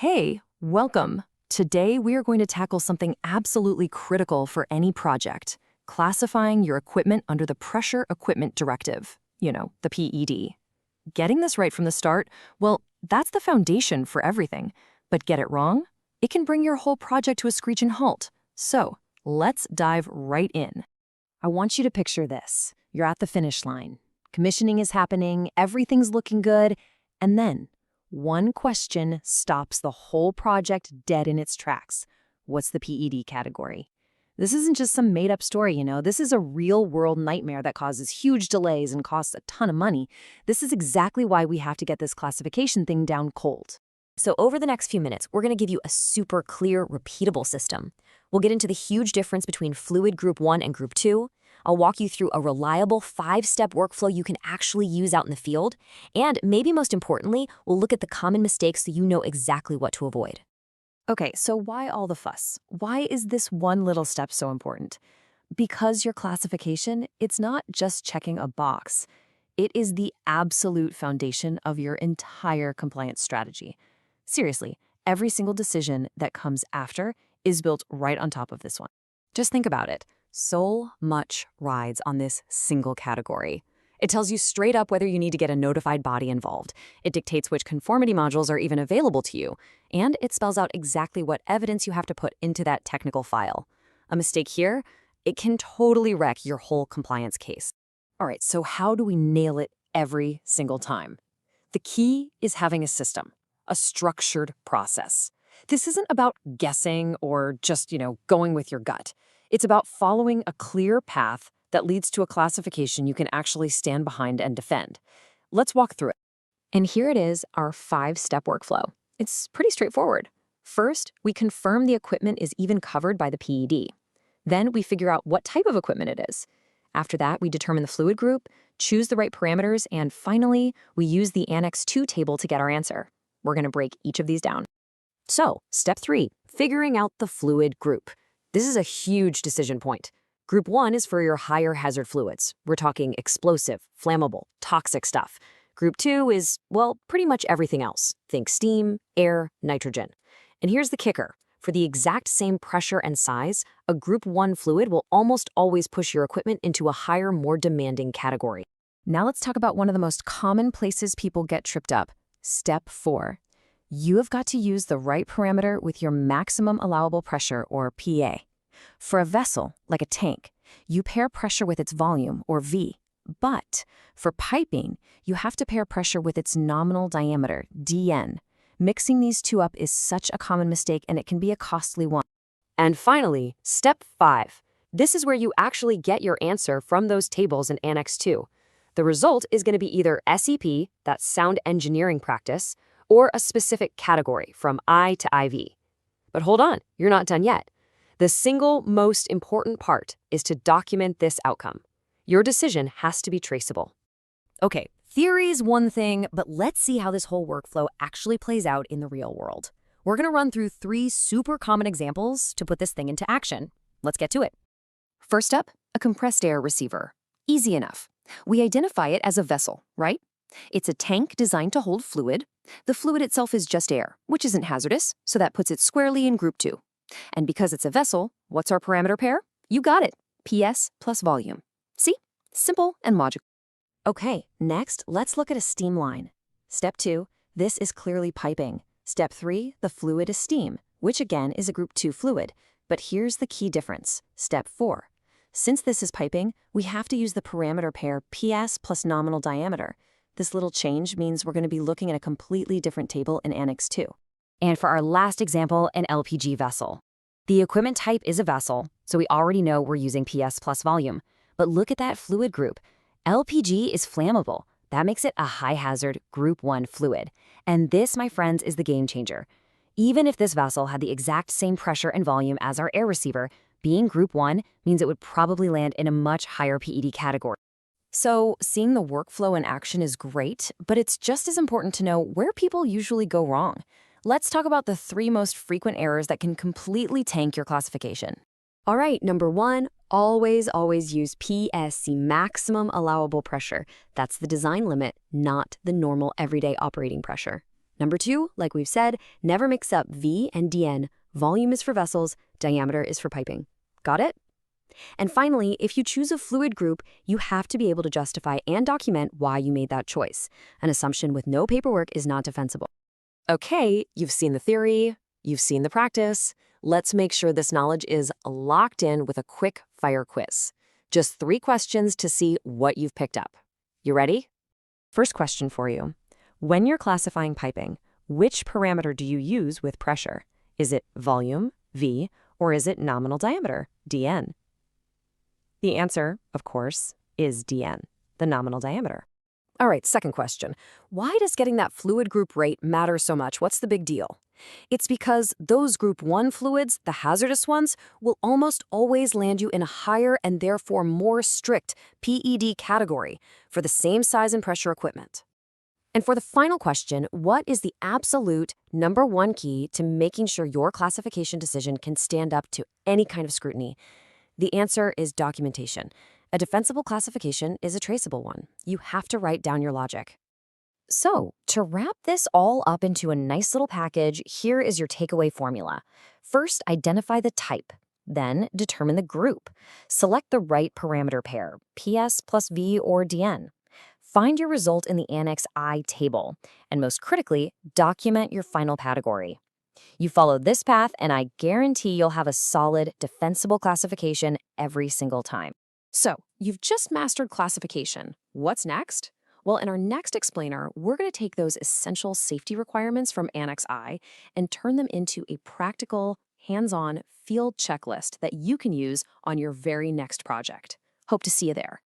Hey, welcome. Today we are going to tackle something absolutely critical for any project, classifying your equipment under the Pressure Equipment Directive, the PED. Getting this right from the start, well, that's the foundation for everything. But get it wrong? It can bring your whole project to a screeching halt. So, let's dive right in. I want you to picture this. You're at the finish line. Commissioning is happening, everything's looking good, and then one question stops the whole project dead in its tracks. What's the PED category? This isn't just some made-up story, This is a real-world nightmare that causes huge delays and costs a ton of money. This is exactly why we have to get this classification thing down cold. So over the next few minutes, we're going to give you a super clear, repeatable system. We'll get into the huge difference between fluid Group 1 and Group 2. I'll walk you through a reliable 5-step workflow you can actually use out in the field. And maybe most importantly, we'll look at the common mistakes so you know exactly what to avoid. Okay, so why all the fuss? Why is this one little step so important? Because your classification, it's not just checking a box. It is the absolute foundation of your entire compliance strategy. Seriously, every single decision that comes after is built right on top of this one. Just think about it. So much rides on this single category. It tells you straight up whether you need to get a notified body involved. It dictates which conformity modules are even available to you. And it spells out exactly what evidence you have to put into that technical file. A mistake here, it can totally wreck your whole compliance case. All right, so how do we nail it every single time? The key is having a system, a structured process. This isn't about guessing or just, going with your gut. It's about following a clear path that leads to a classification you can actually stand behind and defend. Let's walk through it. And here it is, our 5-step workflow. It's pretty straightforward. First, we confirm the equipment is even covered by the PED. Then we figure out what type of equipment it is. After that, we determine the fluid group, choose the right parameters, and finally, we use the Annex II table to get our answer. We're going to break each of these down. So, step 3, figuring out the fluid group. This is a huge decision point. Group 1 is for your higher hazard fluids. We're talking explosive, flammable, toxic stuff. Group 2 is, well, pretty much everything else. Think steam, air, nitrogen. And here's the kicker. For the exact same pressure and size, a Group 1 fluid will almost always push your equipment into a higher, more demanding category. Now let's talk about one of the most common places people get tripped up. Step 4. You have got to use the right parameter with your maximum allowable pressure, or PA. For a vessel, like a tank, you pair pressure with its volume, or V. But for piping, you have to pair pressure with its nominal diameter, dN. Mixing these two up is such a common mistake, and it can be a costly one. And finally, step 5. This is where you actually get your answer from those tables in Annex II. The result is going to be either SEP, that's sound engineering practice, or a specific category from I to IV. But hold on, you're not done yet. The single most important part is to document this outcome. Your decision has to be traceable. Okay, theory's one thing, but let's see how this whole workflow actually plays out in the real world. We're going to run through 3 super common examples to put this thing into action. Let's get to it. First up, a compressed air receiver. Easy enough. We identify it as a vessel, right? It's a tank designed to hold fluid. The fluid itself is just air, which isn't hazardous, so that puts it squarely in Group 2. And because it's a vessel, what's our parameter pair? You got it, PS plus volume. See? Simple and logical. Okay, next, let's look at a steam line. Step 2, this is clearly piping. Step 3, the fluid is steam, which again is a Group 2 fluid. But here's the key difference. Step 4. Since this is piping, we have to use the parameter pair PS plus nominal diameter. This little change means we're going to be looking at a completely different table in Annex II. And for our last example, an LPG vessel. The equipment type is a vessel, so we already know we're using PS plus volume. But look at that fluid group. LPG is flammable. That makes it a high-hazard Group 1 fluid. And this, my friends, is the game changer. Even if this vessel had the exact same pressure and volume as our air receiver, being Group 1 means it would probably land in a much higher PED category. So, seeing the workflow in action is great, but it's just as important to know where people usually go wrong. Let's talk about the 3 most frequent errors that can completely tank your classification. All right, number 1, always use PS, the maximum allowable pressure. That's the design limit, not the normal everyday operating pressure. Number 2, like we've said, never mix up V and DN. Volume is for vessels, diameter is for piping. Got it? And finally, if you choose a fluid group, you have to be able to justify and document why you made that choice. An assumption with no paperwork is not defensible. Okay, you've seen the theory, you've seen the practice. Let's make sure this knowledge is locked in with a quick fire quiz. Just 3 questions to see what you've picked up. You ready? First question for you. When you're classifying piping, which parameter do you use with pressure? Is it volume, V, or is it nominal diameter, DN? The answer, of course, is DN, the nominal diameter. All right, second question. Why does getting that fluid group rate matter so much? What's the big deal? It's because those group 1 fluids, the hazardous ones, will almost always land you in a higher and therefore more strict PED category for the same size and pressure equipment. And for the final question, what is the absolute number 1 key to making sure your classification decision can stand up to any kind of scrutiny? The answer is documentation. A defensible classification is a traceable one. You have to write down your logic. So, to wrap this all up into a nice little package, here is your takeaway formula. First, identify the type. Then, determine the group. Select the right parameter pair, PS plus V or DN. Find your result in the Annex I table. And most critically, document your final category. You follow this path, and I guarantee you'll have a solid, defensible classification every single time. So, you've just mastered classification. What's next? Well, in our next explainer, we're going to take those essential safety requirements from Annex I and turn them into a practical, hands-on field checklist that you can use on your very next project. Hope to see you there.